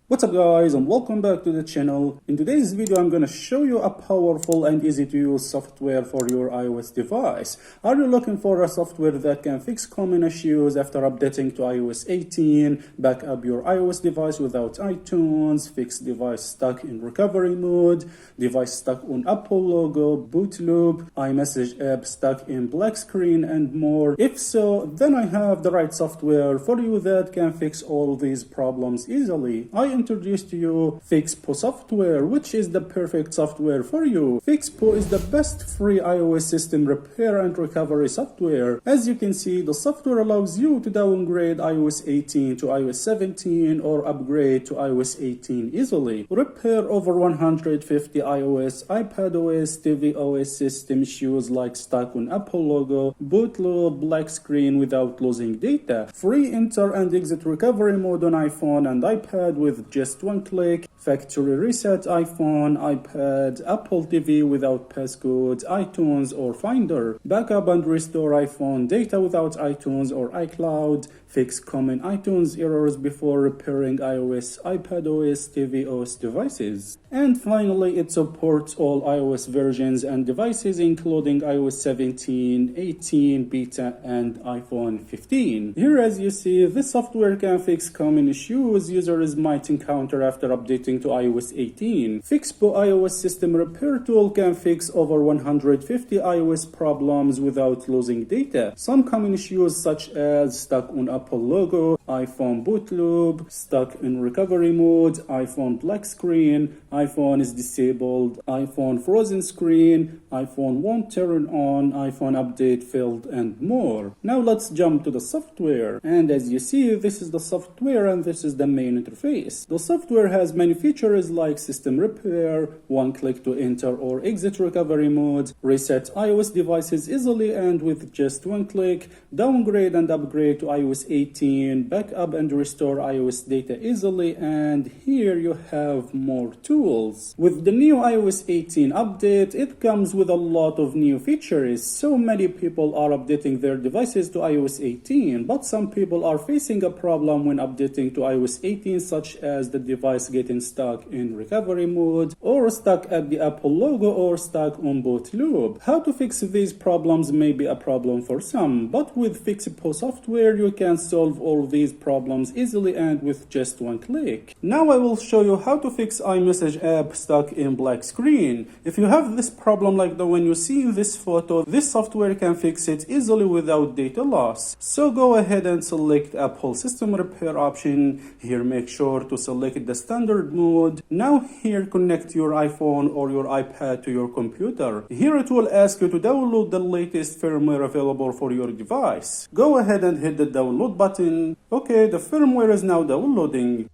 What's up guys, and welcome back to the channel. In today's video I'm going to show you a powerful and easy to use software for your iOS device. Are you looking for a software that can fix common issues after updating to iOS 18, back up your iOS device without iTunes, fix device stuck in recovery mode, device stuck on Apple logo, boot loop, iMessage app stuck in black screen, and more? If so, then I have the right software for you that can fix all these problems easily. I introduce to you Fixppo software, which is the perfect software for you. Fixppo is the best free iOS system repair and recovery software. As you can see, the software allows you to downgrade iOS 18 to iOS 17 or upgrade to iOS 18 easily. Repair over 150 iOS, iPadOS, tvOS system issues like stuck on Apple logo, boot loop, black screen without losing data. Free enter and exit recovery mode on iPhone and iPad with just one click, factory reset iPhone, iPad, Apple TV without passcodes, iTunes or Finder, backup and restore iPhone data without iTunes or iCloud, fix common iTunes errors before repairing iOS, iPadOS, tvOS devices. And finally, it supports all iOS versions and devices including iOS 17, 18, beta, and iPhone 15. Here, as you see, this software can fix common issues users might encounter after updating to iOS 18. Fixppo iOS system repair tool can fix over 150 iOS problems without losing data. Some common issues such as stuck on Apple logo, iPhone boot loop, stuck in recovery mode, iPhone black screen, iPhone is disabled, iPhone frozen screen, iPhone won't turn on, iPhone update failed, and more. Now let's jump to the software. And as you see, this is the software and this is the main interface. The software has many features like system repair, one click to enter or exit recovery mode, reset iOS devices easily and with just one click, downgrade and upgrade to iOS 18, backup and restore iOS data easily, and here you have more tools. With the new iOS 18 update, it comes with a lot of new features. So many people are updating their devices to iOS 18, but some people are facing a problem when updating to iOS 18, such as the device getting stuck in recovery mode, or stuck at the Apple logo, or stuck on boot loop. How to fix these problems may be a problem for some, but with Fixppo software you can solve all these problems easily and with just one click. Now I will show you how to fix iMessage app stuck in black screen. If you have this problem like the one you see in this photo, this software can fix it easily without data loss. So go ahead and select Apple system repair option. Here make sure to select the standard mode. Now here connect your iPhone or your iPad to your computer. Here it will ask you to download the latest firmware available for your device. Go ahead and hit the download button. Okay, the firmware is now downloading.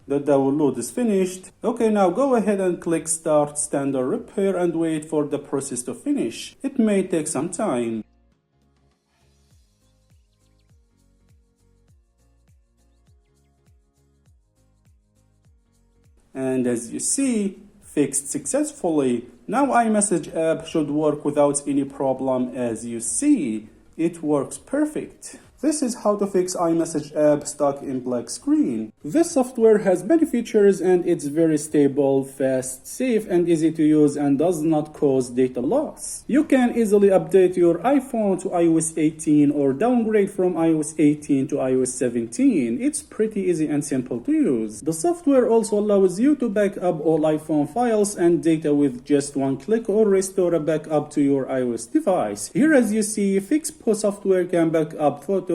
The download is finished. Okay, now go ahead and click Start Standard Repair and wait for the process to finish. It may take some time. And as you see, fixed successfully. Now iMessage app should work without any problem. As you see, it works perfect. This is how to fix iMessage app stuck in black screen. This software has many features and it's very stable, fast, safe, and easy to use and does not cause data loss. You can easily update your iPhone to iOS 18 or downgrade from iOS 18 to iOS 17. It's pretty easy and simple to use. The software also allows you to back up all iPhone files and data with just one click or restore a backup to your iOS device. Here, as you see, Fixppo software can back up photos,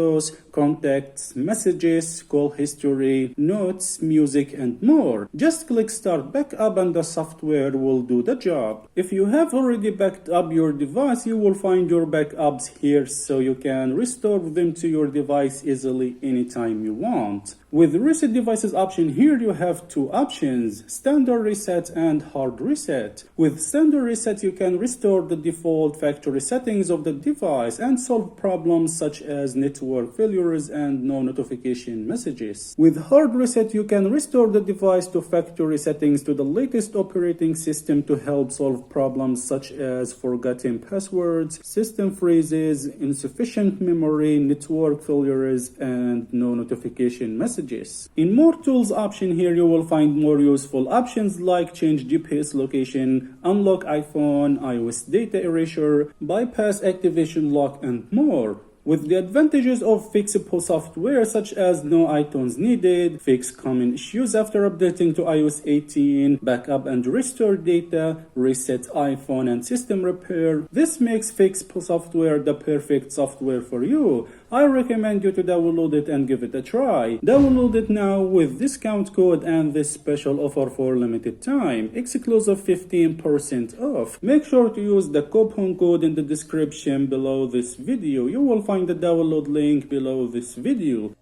contacts, messages, call history, notes, music, and more. Just click Start Backup and the software will do the job. If you have already backed up your device, you will find your backups here so you can restore them to your device easily anytime you want. With Reset Devices option here, you have two options, Standard Reset and Hard Reset. With Standard Reset, you can restore the default factory settings of the device and solve problems such as network network failures and no notification messages. With hard reset, you can restore the device to factory settings to the latest operating system to help solve problems such as forgotten passwords, system freezes, insufficient memory, network failures, and no notification messages. In more tools option here, you will find more useful options like change GPS location, unlock iPhone, iOS data erasure, bypass activation lock, and more. With the advantages of Fixppo software such as no iTunes needed, fix common issues after updating to iOS 18, backup and restore data, reset iPhone and system repair, this makes Fixppo software the perfect software for you. I recommend you to download it and give it a try. Download it now with discount code and this special offer for limited time, exclusive 15% off. Make sure to use the coupon code in the description below this video. You will find the download link below this video.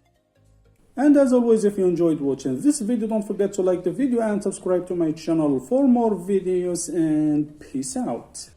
And as always, if you enjoyed watching this video, don't forget to like the video and subscribe to my channel for more videos, and peace out.